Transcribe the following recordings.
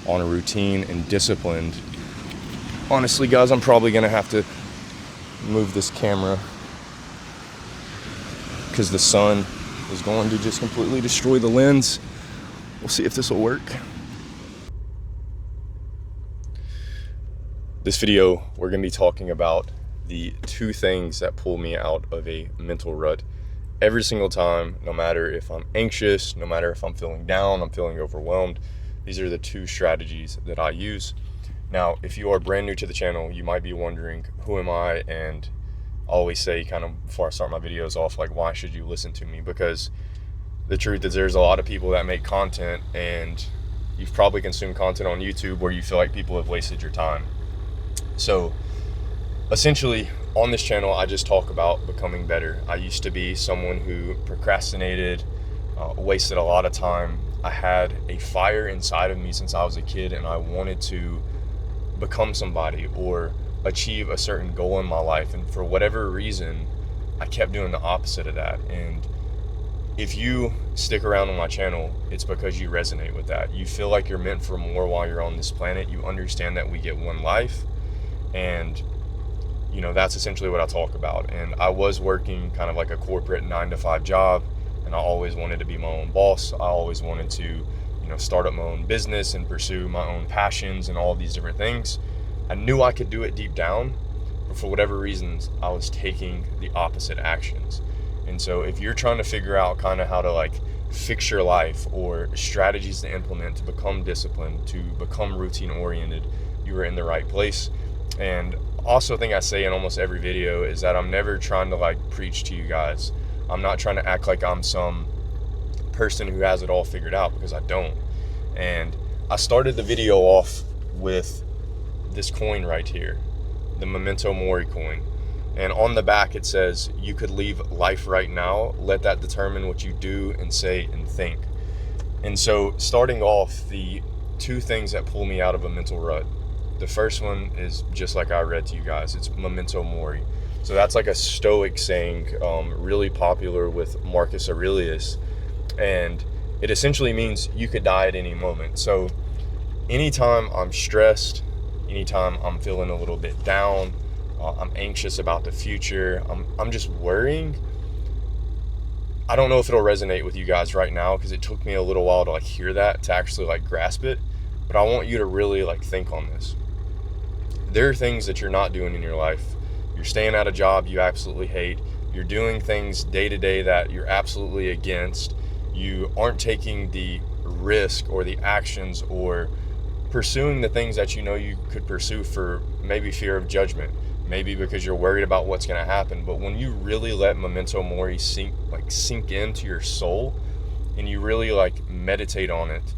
on a routine and disciplined. Honestly, guys, I'm probably gonna have to move this camera because the sun is going to just completely destroy the lens. We'll see if this will work. This video, we're gonna be talking about the 2 things that pull me out of a mental rut every single time, no matter if I'm anxious, no matter if I'm feeling down, I'm feeling overwhelmed. These are the 2 strategies that I use. Now, if you are brand new to the channel, you might be wondering, who am I? And I always say, kind of before I start my videos off, like, why should you listen to me? Because the truth is, there's a lot of people that make content, and you've probably consumed content on YouTube where you feel like people have wasted your time. So essentially, on this channel, I just talk about becoming better. I used to be someone who procrastinated, wasted a lot of time. I had a fire inside of me since I was a kid, and I wanted to become somebody or achieve a certain goal in my life. And for whatever reason, I kept doing the opposite of that. And if you stick around on my channel, it's because you resonate with that. You feel like you're meant for more while you're on this planet. You understand that we get one life, and you know, that's essentially what I talk about. And I was working kind of like a corporate 9-to-5 job, and I always wanted to be my own boss. I always wanted to, you know, start up my own business and pursue my own passions and all these different things. I knew I could do it deep down, but for whatever reasons, I was taking the opposite actions. And so if you're trying to figure out kind of how to like fix your life or strategies to implement to become disciplined, to become routine oriented, you are in the right place. And also thing I say in almost every video is that I'm never trying to like preach to you guys. I'm not trying to act like I'm some person who has it all figured out, because I don't. And I started the video off with this coin right here, the Memento Mori coin. And on the back it says, you could leave life right now, let that determine what you do and say and think. And so starting off, the 2 things that pull me out of a mental rut. The first one is just like I read to you guys. It's Memento Mori. So that's like a Stoic saying, really popular with Marcus Aurelius. And it essentially means you could die at any moment. So anytime I'm stressed, anytime I'm feeling a little bit down, I'm anxious about the future, I'm just worrying. I don't know if it'll resonate with you guys right now, because it took me a little while to like hear that, to actually like grasp it. But I want you to really like think on this. There are things that you're not doing in your life. You're staying at a job you absolutely hate. You're doing things day to day that you're absolutely against. You aren't taking the risk or the actions or pursuing the things that you know you could pursue for maybe fear of judgment, maybe because you're worried about what's going to happen. But when you really let Memento Mori sink into your soul, and you really like meditate on it,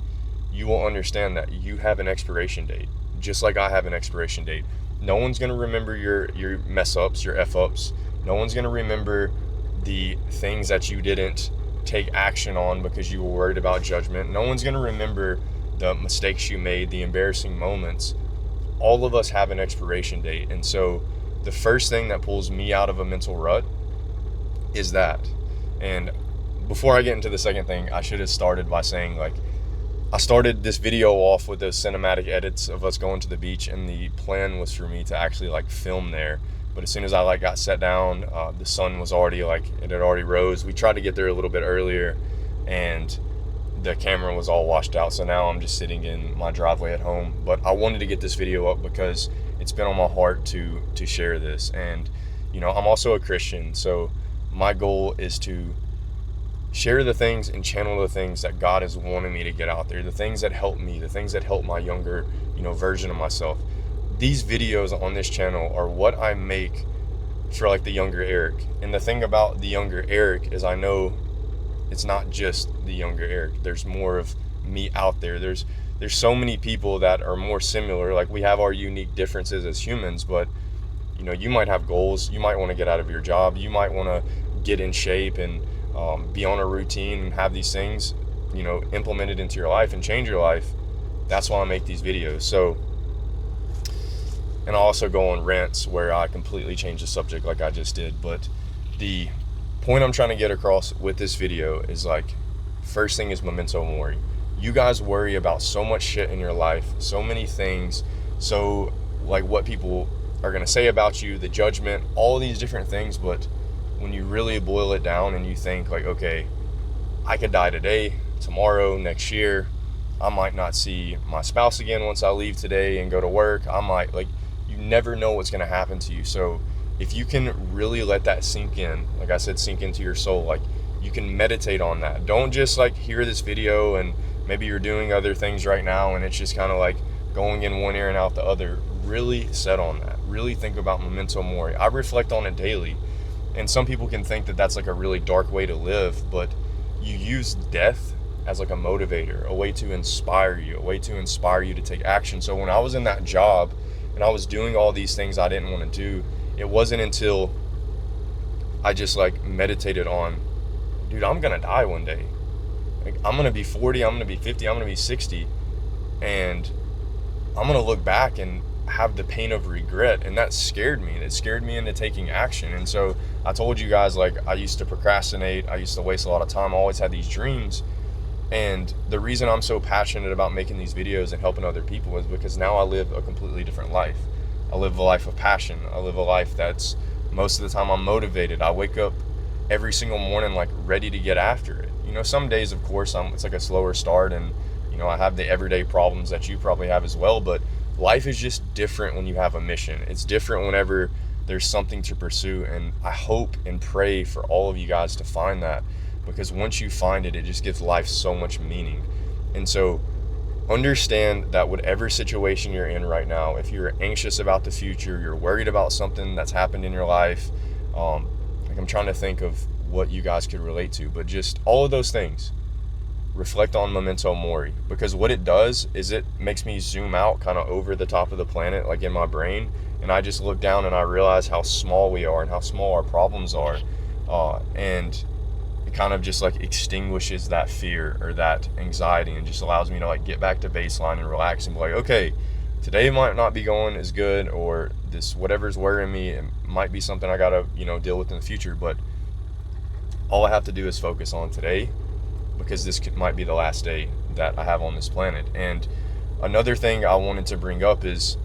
you will understand that you have an expiration date, just like I have an expiration date. No one's going to remember your mess ups, your F ups. No one's going to remember the things that you didn't take action on because you were worried about judgment. No one's going to remember the mistakes you made, the embarrassing moments. All of us have an expiration date. And so the first thing that pulls me out of a mental rut is that. And before I get into the second thing, I should have started by saying, like, I started this video off with those cinematic edits of us going to the beach, and the plan was for me to actually like film there. But as soon as I like got set down, the sun was already like, it had already rose. We tried to get there a little bit earlier, and the camera was all washed out. So now I'm just sitting in my driveway at home. But I wanted to get this video up because it's been on my heart to share this. And you know, I'm also a Christian, so my goal is to share the things and channel the things that God is wanting me to get out there, the things that help me, the things that help my younger, you know, version of myself. These videos on this channel are what I make for like the younger Eric. And the thing about the younger Eric is, I know it's not just the younger Eric. There's more of me out there. There's so many people that are more similar. Like, we have our unique differences as humans, but you know, you might have goals. You might want to get out of your job. You might want to get in shape and be on a routine and have these things, you know, implemented into your life and change your life. That's why I make these videos. So, and I also go on rants where I completely change the subject like I just did. But the point I'm trying to get across with this video is, like, first thing is Memento Mori. You guys worry about so much shit in your life, so many things, so like what people are going to say about you, the judgment, all these different things. But when you really boil it down and you think like, okay, I could die today, tomorrow, next year, I might not see my spouse again once I leave today and go to work. I might, like, you never know what's going to happen to you. So if you can really let that sink in, like I said, sink into your soul, like you can meditate on that. Don't just like hear this video and maybe you're doing other things right now and it's just kind of like going in one ear and out the other. Really set on that. Really think about memento mori. I reflect on it daily. And some people can think that that's like a really dark way to live, but you use death as like a motivator, a way to inspire you to take action. So when I was in that job and I was doing all these things I didn't want to do, it wasn't until I just like meditated on, dude, I'm gonna die one day. Like, I'm gonna be 40, I'm gonna be 50, I'm gonna be 60, and I'm gonna look back and have the pain of regret. And that scared me. It scared me into taking action. And so I told you guys, like, I used to procrastinate, I used to waste a lot of time, I always had these dreams. And the reason I'm so passionate about making these videos and helping other people is because now I live a completely different life. I live a life of passion. I live a life that's, most of the time I'm motivated. I wake up every single morning like ready to get after it. You know, some days of course it's like a slower start, and you know, I have the everyday problems that you probably have as well, but life is just different when you have a mission. It's different whenever there's something to pursue, and I hope and pray for all of you guys to find that, because once you find it, it just gives life so much meaning. And so understand that whatever situation you're in right now, if you're anxious about the future, you're worried about something that's happened in your life, like I'm trying to think of what you guys could relate to, but just all of those things, reflect on memento mori, because what it does is it makes me zoom out kind of over the top of the planet, like in my brain, and I just look down and I realize how small we are and how small our problems are, and it kind of just like extinguishes that fear or that anxiety and just allows me to like get back to baseline and relax and be like, okay, today might not be going as good, or this whatever's worrying me, it might be something I gotta, you know, deal with in the future, but all I have to do is focus on today, because this might be the last day that I have on this planet. And another thing I wanted to bring up is,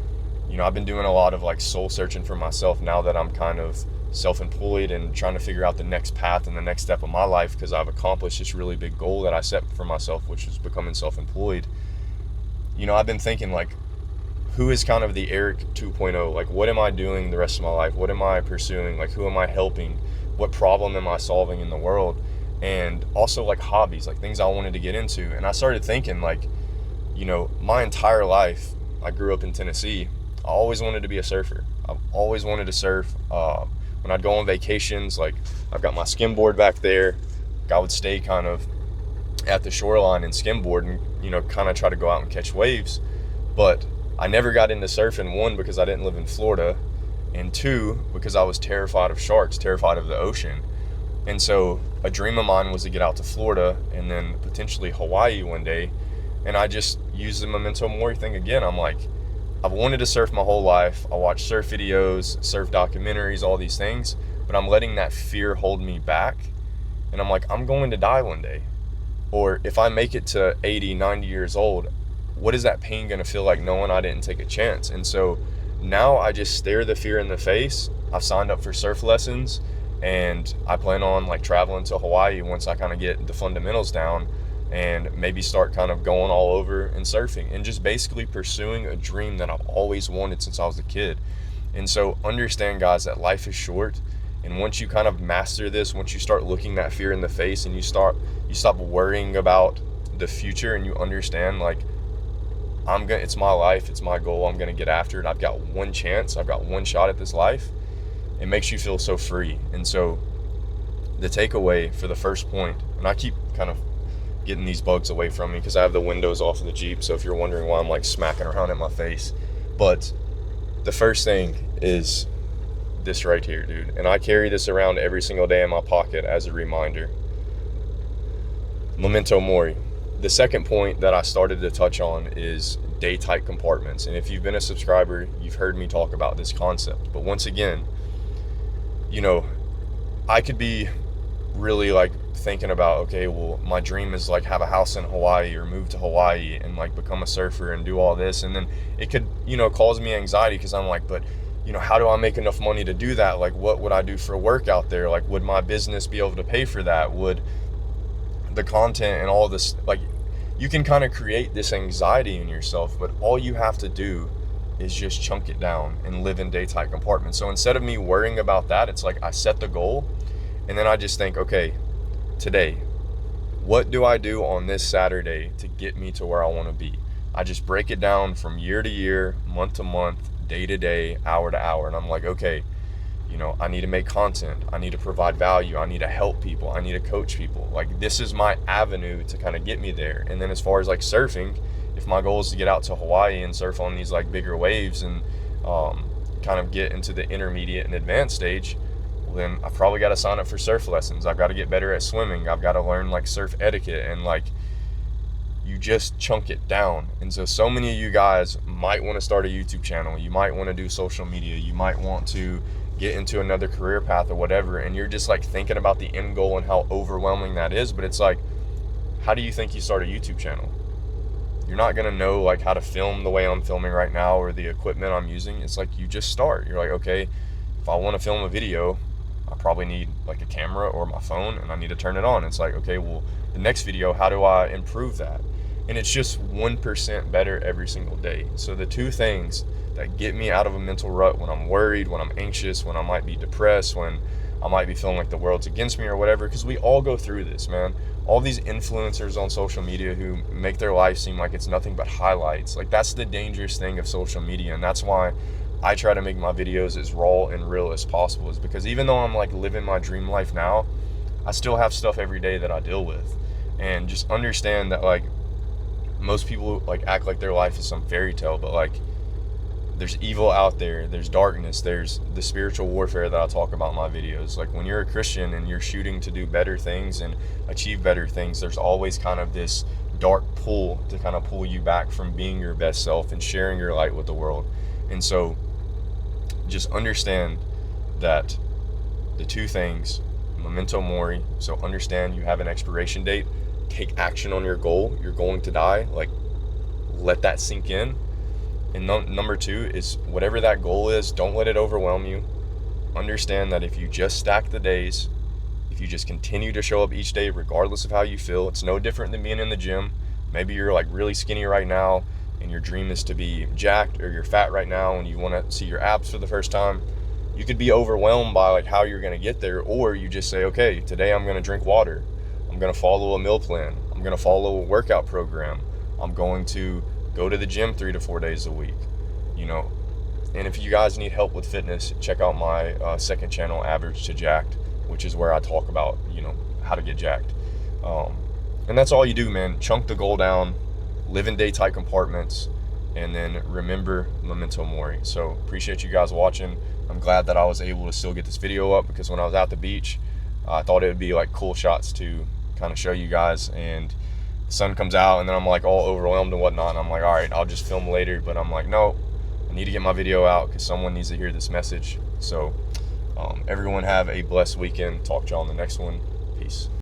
you know, I've been doing a lot of like soul searching for myself now that I'm kind of self-employed and trying to figure out the next path and the next step of my life, because I've accomplished this really big goal that I set for myself, which is becoming self-employed. You know, I've been thinking like, who is kind of the Eric 2.0? Like, what am I doing the rest of my life? What am I pursuing? Like, who am I helping? What problem am I solving in the world? And also like hobbies, like things I wanted to get into. And I started thinking like, you know, my entire life, I grew up in Tennessee. I always wanted to be a surfer. I've always wanted to surf. When I'd go on vacations, like I've got my skimboard back there, I would stay kind of at the shoreline and skimboard and, you know, kind of try to go out and catch waves. But I never got into surfing, one, because I didn't live in Florida, and two, because I was terrified of sharks, terrified of the ocean. And so a dream of mine was to get out to Florida and then potentially Hawaii one day. And I just used the memento mori thing again. I'm like, I've wanted to surf my whole life. I watch surf videos, surf documentaries, all these things, but I'm letting that fear hold me back. And I'm like, I'm going to die one day. Or if I make it to 80, 90 years old, what is that pain going to feel like knowing I didn't take a chance? And so now I just stare the fear in the face. I've signed up for surf lessons, and I plan on like traveling to Hawaii once I kind of get the fundamentals down, and maybe start kind of going all over and surfing and just basically pursuing a dream that I've always wanted since I was a kid. And so understand, guys, that life is short, and once you kind of master this, once you start looking that fear in the face and you stop worrying about the future, and you understand like, it's my life, it's my goal, I'm gonna get after it, I've got one chance, I've got one shot at this life, it makes you feel so free. And so the takeaway for the first point, and I keep kind of getting these bugs away from me because I have the windows off of the Jeep, so if you're wondering why I'm like smacking around at my face, but the first thing is this right here, dude, and I carry this around every single day in my pocket as a reminder. Memento mori. The second point that I started to touch on is Daytight compartments. And if you've been a subscriber, you've heard me talk about this concept. But once again, you know, I could be really like thinking about, okay, well, my dream is like have a house in Hawaii or move to Hawaii and like become a surfer and do all this. And then it could, cause me anxiety because I'm like, but, how do I make enough money to do that? Like, what would I do for work out there? Like, would my business be able to pay for that? Would the content and all this, like, you can kind of create this anxiety in yourself, but all you have to do is just chunk it down and live in daytight compartments. So instead of me worrying about that, it's like I set the goal and then I just think, okay, today, what do I do on this Saturday to get me to where I want to be? I just break it down from year to year, month to month, day to day, hour to hour. And I'm like, okay, I need to make content. I need to provide value. I need to help people. I need to coach people. Like, this is my avenue to kind of get me there. And then as far as like surfing, if my goal is to get out to Hawaii and surf on these like bigger waves and kind of get into the intermediate and advanced stage, well, then I've probably got to sign up for surf lessons. I've got to get better at swimming. I've got to learn like surf etiquette, and like, you just chunk it down. And so many of you guys might want to start a YouTube channel. You might want to do social media. You might want to get into another career path or whatever. And you're just like thinking about the end goal and how overwhelming that is. But it's like, how do you think you start a YouTube channel? You're not going to know like how to film the way I'm filming right now or the equipment I'm using. It's like, you just start. You're like, okay, if I want to film a video, I probably need like a camera or my phone and I need to turn it on. It's like, okay, well, the next video, how do I improve that? And it's just 1% better every single day. So the two things that get me out of a mental rut when I'm worried, when I'm anxious, when I might be depressed, when I might be feeling like the world's against me or whatever, because we all go through this, man. All these influencers on social media who make their life seem like it's nothing but highlights. Like, that's the dangerous thing of social media. And that's why I try to make my videos as raw and real as possible, is because even though I'm like living my dream life now, I still have stuff every day that I deal with. And just understand that like, most people like act like their life is some fairy tale, but like, there's evil out there, there's darkness, there's the spiritual warfare that I talk about in my videos. Like, when you're a Christian and you're shooting to do better things and achieve better things, there's always kind of this dark pull to kind of pull you back from being your best self and sharing your light with the world. And so just understand that the two things, memento mori, so understand you have an expiration date, take action on your goal, you're going to die, like, let that sink in. And number two is, whatever that goal is, don't let it overwhelm you. Understand that if you just stack the days, if you just continue to show up each day regardless of how you feel, it's no different than being in the gym. Maybe you're like really skinny right now and your dream is to be jacked, or you're fat right now and you want to see your abs for the first time. You could be overwhelmed by like how you're going to get there, or you just say, okay, today I'm going to drink water. I'm going to follow a meal plan. I'm going to follow a workout program. I'm going to go to the gym 3 to 4 days a week, And if you guys need help with fitness, check out my second channel, Average to Jacked, which is where I talk about, how to get jacked. And that's all you do, man. Chunk the goal down, live in daytight compartments, and then remember memento mori. So appreciate you guys watching. I'm glad that I was able to still get this video up, because when I was at the beach, I thought it would be like cool shots to kind of show you guys, and the sun comes out and then I'm like all overwhelmed and whatnot, and I'm like, all right, I'll just film later. But I'm like, no, I need to get my video out because someone needs to hear this message. So everyone have a blessed weekend. Talk to y'all on the next one. Peace.